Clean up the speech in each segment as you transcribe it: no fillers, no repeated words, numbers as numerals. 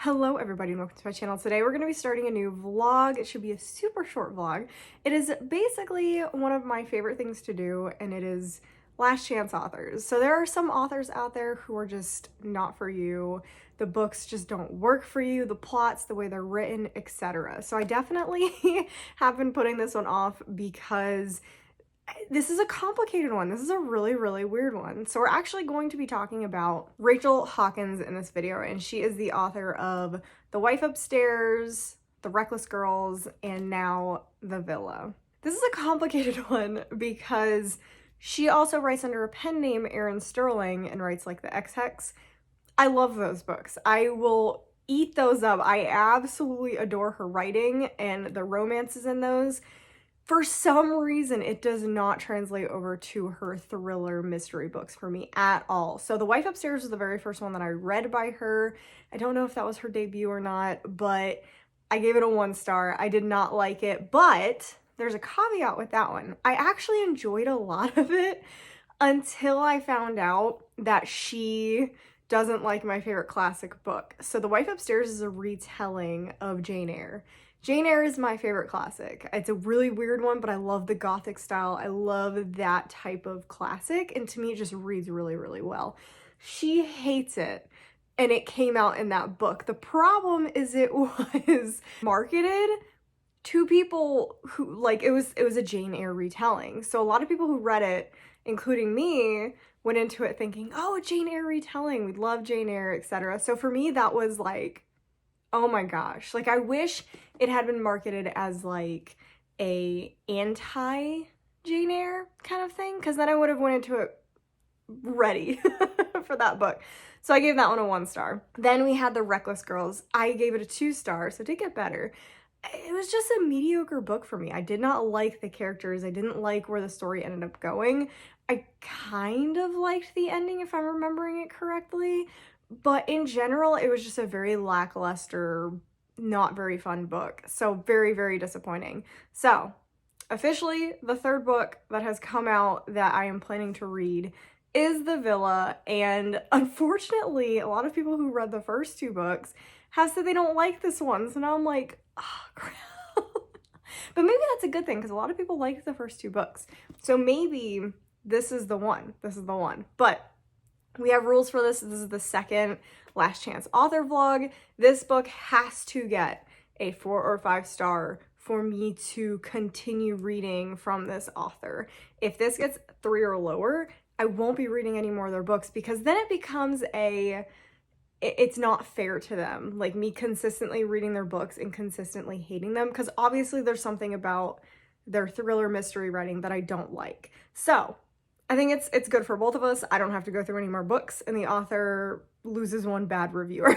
Hello everybody and welcome to my channel. Today we're going to be starting a new vlog. It should be a super short vlog. It is basically one of my favorite things to do, and it is last chance authors. So there are some authors out there who are just not for you. The books just don't work for you, the plots, the way they're written, etc. So I definitely have been putting this one off because this is a complicated one. This is a really weird one. So we're actually going to be talking about Rachel Hawkins in this video, and she is the author of The Wife Upstairs, The Reckless Girls, and now The Villa. This is a complicated one because she also writes under a pen name, Erin Sterling, and writes like the X-Hex. I love those books. I will eat those up. I absolutely adore her writing and the romances in those. For some reason, it does not translate over to her thriller mystery books for me at all. So The Wife Upstairs was the very first one that I read by her. I don't know if that was her debut or not, but I gave it a 1 star. I did not like it, but there's a caveat with that one. I actually enjoyed a lot of it until I found out that she doesn't like my favorite classic book. So The Wife Upstairs is a retelling of Jane Eyre. Jane Eyre is my favorite classic. It's a really weird one, but I love the gothic style. I love that type of classic, and to me it just reads really well. She hates it, and it came out in that book. The problem is it was marketed to people who, like, it was a Jane Eyre retelling. So a lot of people who read it, including me, went into it thinking, oh, Jane Eyre retelling, we love Jane Eyre, etc. So for me, that was like, oh my gosh, like I wish it had been marketed as like a anti-Jane Eyre kind of thing, because then I would have went into it ready for that book. So I gave that one a 1 star. Then we had The Reckless Girls. I gave it a 2 star, so it did get better. It was just a mediocre book for me. I did not like the characters. I didn't like where the story ended up going. I kind of liked the ending, if I'm remembering it correctly, but in general, it was just a very lackluster, not very fun book. So very disappointing. So officially, the third book that has come out that I am planning to read is The Villa, and unfortunately, a lot of people who read the first 2 books have said they don't like this one, so now I'm like, oh, crap. But maybe that's a good thing, because a lot of people liked the first 2 books, so maybe this is the one. This is the one. But we have rules for this. This is the second last chance author vlog. This book has to get a 4 or 5 star for me to continue reading from this author. If this gets 3 or lower, I won't be reading any more of their books, because then it becomes it's not fair to them, like me consistently reading their books and consistently hating them, because obviously there's something about their thriller mystery writing that I don't like. So I think it's good for both of us. I don't have to go through any more books, and the author loses one bad reviewer.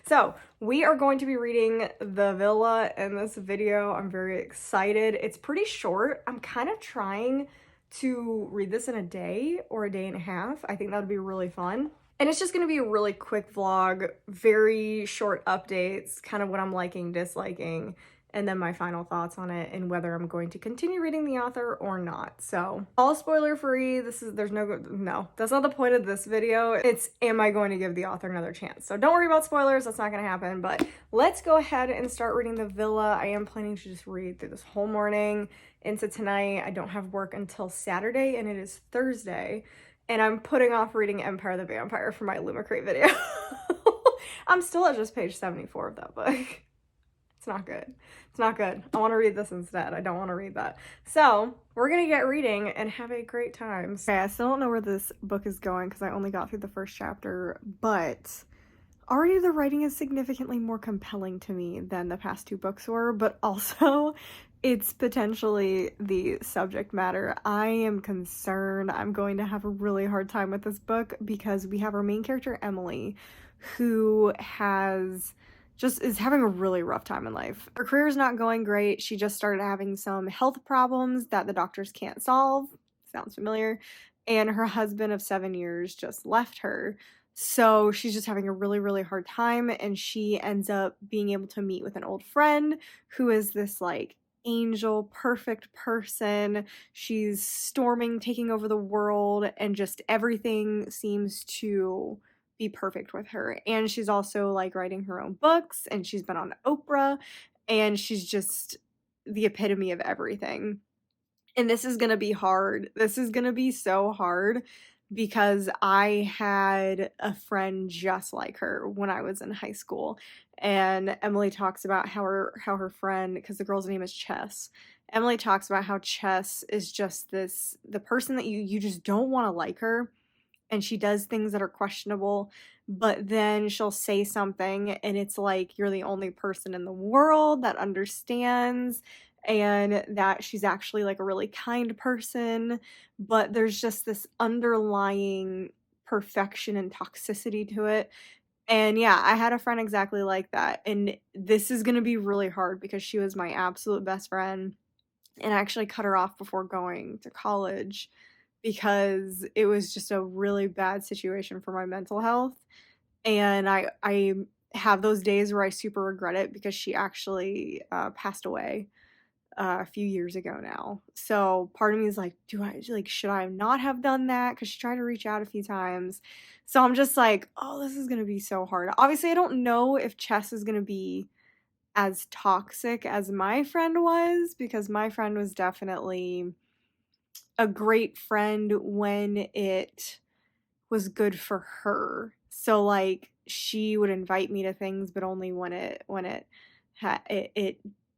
So we are going to be reading The Villa in this video. I'm very excited. It's pretty short. I'm kind of trying to read this in a day or a day and a half. I think that would be really fun. And it's just going to be a really quick vlog, very short updates, kind of what I'm liking, disliking, and then my final thoughts on it and whether I'm going to continue reading the author or not. So all spoiler free. That's not the point of this video. It's, am I going to give the author another chance? So don't worry about spoilers. That's not going to happen, but let's go ahead and start reading The Villa. I am planning to just read through this whole morning into tonight. I don't have work until Saturday, and it is Thursday, and I'm putting off reading Empire the Vampire for my Lumacrate video. I'm still at just page 74 of that book. It's not good. It's not good. I want to read this instead. I don't want to read that. So we're going to get reading and have a great time. Okay, I still don't know where this book is going because I only got through the first chapter, but already the writing is significantly more compelling to me than the past 2 books were, but also it's potentially the subject matter. I am concerned I'm going to have a really hard time with this book, because we have our main character, Emily, who is having a really rough time in life. Her career is not going great. She just started having some health problems that the doctors can't solve. Sounds familiar. And her husband of 7 years just left her. So she's just having a really hard time, and she ends up being able to meet with an old friend who is this like angel, perfect person. She's storming, taking over the world, and just everything seems to be perfect with her. And she's also like writing her own books, and she's been on Oprah, and she's just the epitome of everything. And this is gonna be hard. This is gonna be so hard because I had a friend just like her when I was in high school. And Emily talks about how her friend, because the girl's name is Chess. Emily talks about how Chess is just the person that you just don't want to like her, and she does things that are questionable, but then she'll say something and it's like you're the only person in the world that understands, and that she's actually like a really kind person, but there's just this underlying perfection and toxicity to it. And yeah, I had a friend exactly like that. And this is going to be really hard because she was my absolute best friend, and I actually cut her off before going to college because it was just a really bad situation for my mental health. And I have those days where I super regret it because she actually passed away a few years ago now. So part of me is like, do I like should I not have done that? Because she tried to reach out a few times. So I'm just like, oh, this is gonna be so hard. Obviously, I don't know if Chess is gonna be as toxic as my friend was, because my friend was definitely a great friend when it was good for her. So like she would invite me to things, but only when it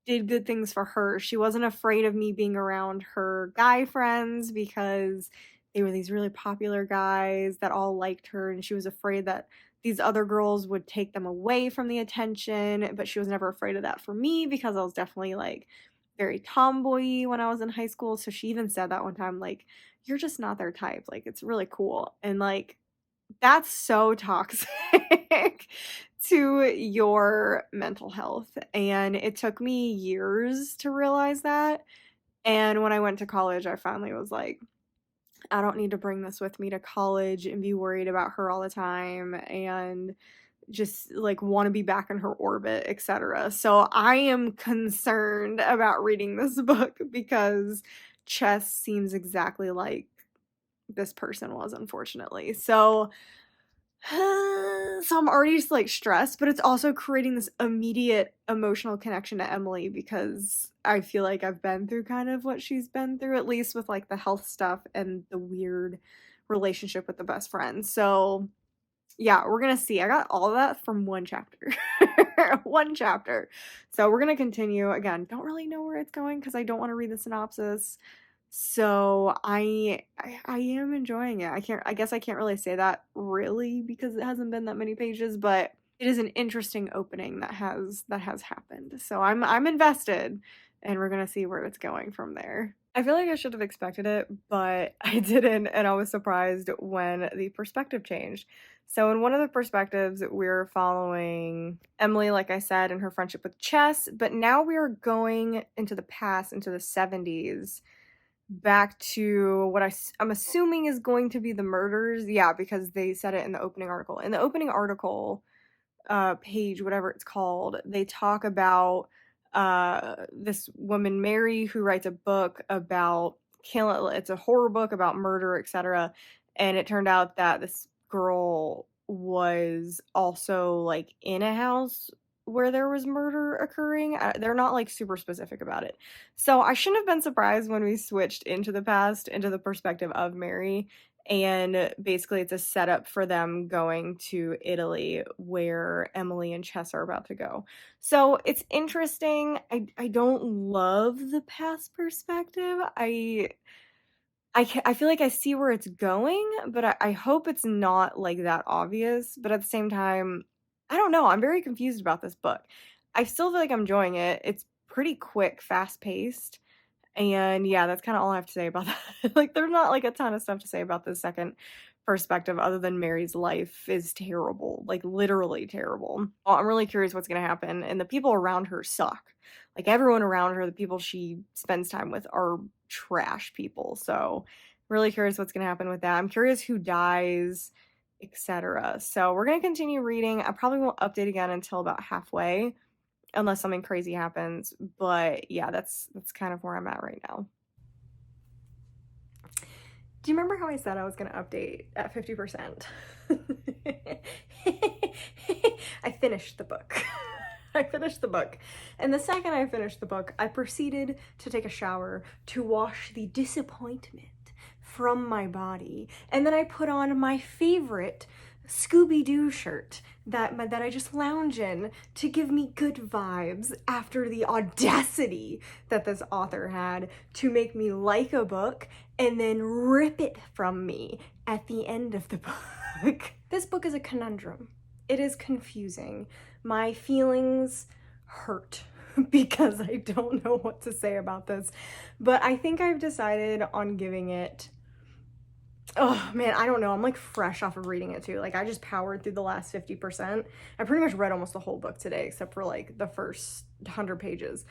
did good things for her. She wasn't afraid of me being around her guy friends because they were these really popular guys that all liked her, and she was afraid that these other girls would take them away from the attention, but she was never afraid of that for me because I was definitely like very tomboy when I was in high school. So she even said that one time, like, you're just not their type. Like, it's really cool. And like, that's so toxic to your mental health. And it took me years to realize that. And when I went to college, I finally was like, I don't need to bring this with me to college and be worried about her all the time and just like want to be back in her orbit, etc. So I am concerned about reading this book because Chess seems exactly like this person was, unfortunately. So so I'm already just like stressed, but it's also creating this immediate emotional connection to Emily because I feel like I've been through kind of what she's been through, at least with like the health stuff and the weird relationship with the best friend. So yeah, we're gonna see. I got all of that from one chapter. One chapter. So we're gonna continue. Again, don't really know where it's going because I don't want to read the synopsis. So I am enjoying it. I guess I can't really say that really because it hasn't been that many pages, but it is an interesting opening that has happened. So I'm invested, and we're gonna see where it's going from there. I feel like I should have expected it, but I didn't, and I was surprised when the perspective changed. So in one of the perspectives, we're following Emily, like I said, and her friendship with Chess, but now we are going into the past, into the 70s, back to what I'm assuming is going to be the murders. Yeah, because they said it in the opening article. In the opening article, page, whatever it's called, they talk about this woman Mary who writes a book about killing. It's a horror book about murder, etc. And it turned out that this girl was also like in a house where there was murder occurring. They're not like super specific about it. So I shouldn't have been surprised when we switched into the past, into the perspective of Mary, and basically it's a setup for them going to Italy where Emily and Chess are about to go. So it's interesting. I don't love the past perspective. I feel like I see where it's going, but I hope it's not like that obvious. But at the same time, I don't know. I'm very confused about this book. I still feel like I'm enjoying it. It's pretty quick, fast paced. And yeah, that's kind of all I have to say about that. Like, there's not like a ton of stuff to say about the second perspective other than Mary's life is terrible, like literally terrible. Well, I'm really curious what's going to happen. And the people around her suck. Like, everyone around her, the people she spends time with, are trash people. So, really curious what's going to happen with that. I'm curious who dies, etc. So, we're going to continue reading. I probably won't update again until about halfway unless something crazy happens. But yeah, that's kind of where I'm at right now. Do you remember how I said I was going to update at 50%? I finished the book. I finished the book. And the second I finished the book, I proceeded to take a shower to wash the disappointment from my body. And then I put on my favorite Scooby-Doo shirt that I just lounge in to give me good vibes after the audacity that this author had to make me like a book and then rip it from me at the end of the book. This book is a conundrum. It is confusing. My feelings hurt because I don't know what to say about this, but I think I've decided on giving it, oh man, I don't know. I'm like fresh off of reading it too. Like I just powered through the last 50%. I pretty much read almost the whole book today, except for like the first 100 pages.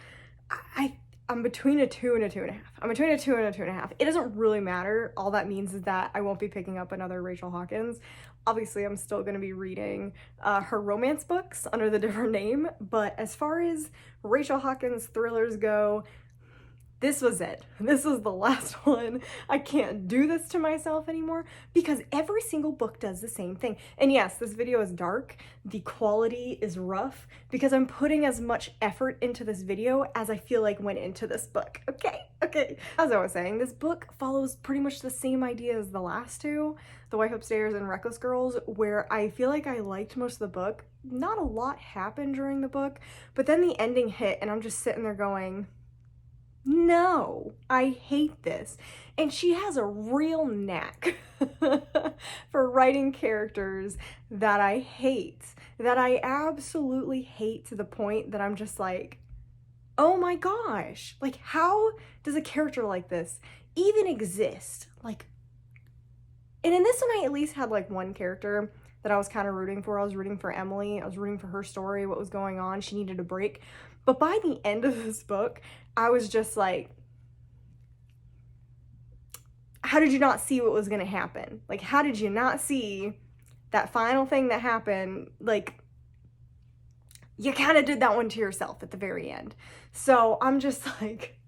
I'm between a 2 and a 2.5. I'm between a 2 and a 2.5. It doesn't really matter. All that means is that I won't be picking up another Rachel Hawkins. Obviously, I'm still going to be reading her romance books under the different name. But as far as Rachel Hawkins thrillers go, this was it. This was the last one. I can't do this to myself anymore because every single book does the same thing. And yes, this video is dark. The quality is rough because I'm putting as much effort into this video as I feel like went into this book. Okay. As I was saying, this book follows pretty much the same idea as the last two, The Wife Upstairs and Reckless Girls, where I feel like I liked most of the book. Not a lot happened during the book, but then the ending hit and I'm just sitting there going, no, I hate this. And she has a real knack for writing characters that I hate, that I absolutely hate to the point that I'm just like, oh my gosh, like how does a character like this even exist? Like, and in this one, I at least had like one character that I was kind of rooting for. I was rooting for Emily. I was rooting for her story, what was going on. She needed a break. But by the end of this book, I was just like, how did you not see what was going to happen? Like, how did you not see that final thing that happened? Like, you kind of did that one to yourself at the very end. So I'm just like,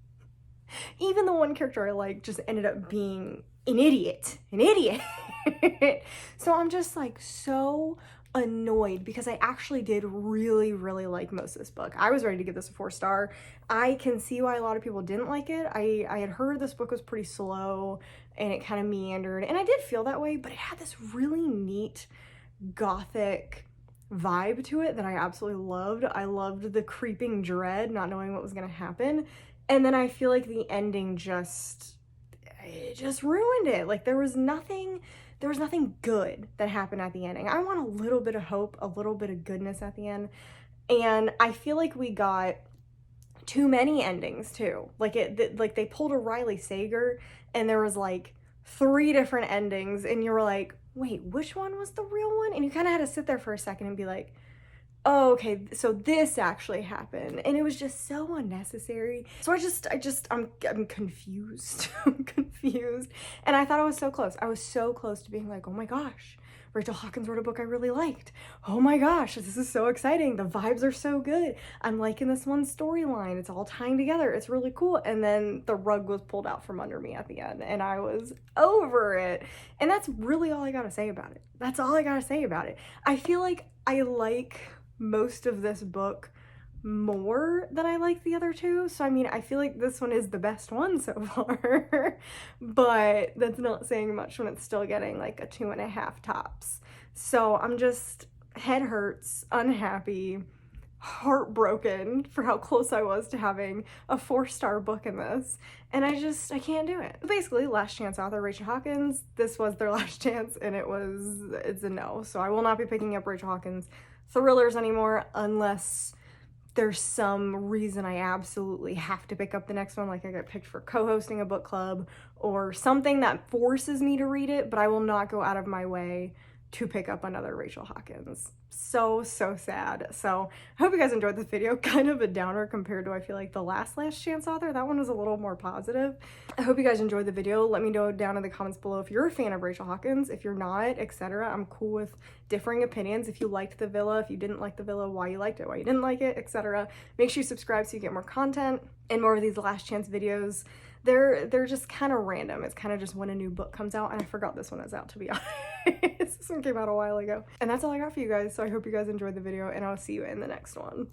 even the one character I like just ended up being an idiot. So I'm just like so annoyed because I actually did really like most of this book. I was ready to give this a 4-star. I can see why a lot of people didn't like it. I had heard this book was pretty slow and it kind of meandered, and I did feel that way, but it had this really neat gothic vibe to it that I absolutely loved. I loved the creeping dread, not knowing what was going to happen. And then I feel like the ending just ruined it. Like there was nothing good that happened at the ending. I want a little bit of hope, a little bit of goodness at the end. And I feel like we got too many endings too. Like they pulled a Riley Sager and there was like 3 different endings and you were like, wait, which one was the real one? And you kind of had to sit there for a second and be like, oh, okay, so this actually happened. And it was just so unnecessary. So I'm confused. I'm confused. And I thought I was so close. I was so close to being like, oh my gosh, Rachel Hawkins wrote a book I really liked. Oh my gosh, this is so exciting. The vibes are so good. I'm liking this one storyline. It's all tying together. It's really cool. And then the rug was pulled out from under me at the end and I was over it. And that's really all I gotta say about it. That's all I gotta say about it. I feel like I like most of this book more than I like the other two. So I mean, I feel like this one is the best one so far, but that's not saying much when it's still getting like a 2.5 tops. So I'm just head hurts, unhappy, heartbroken for how close I was to having a 4-star book in this. And I can't do it. Basically, last chance author Rachel Hawkins, this was their last chance and it's a no. So I will not be picking up Rachel Hawkins thrillers anymore unless there's some reason I absolutely have to pick up the next one, like I got picked for co-hosting a book club or something that forces me to read it, but I will not go out of my way to pick up another Rachel Hawkins. So sad. So I hope you guys enjoyed this video. Kind of a downer compared to, I feel like, the last chance author. That one was a little more positive. I hope you guys enjoyed the video. Let me know down in the comments below if you're a fan of Rachel Hawkins, if you're not, etc. I'm cool with differing opinions. If you liked The Villa, if you didn't like The Villa, why you liked it, why you didn't like it, etc. Make sure you subscribe so you get more content and more of these last chance videos they're just kind of random. It's kind of just when a new book comes out, and I forgot this one is out, to be honest. This one came out a while ago. And that's all I got for you guys, so I hope you guys enjoyed the video, and I'll see you in the next one.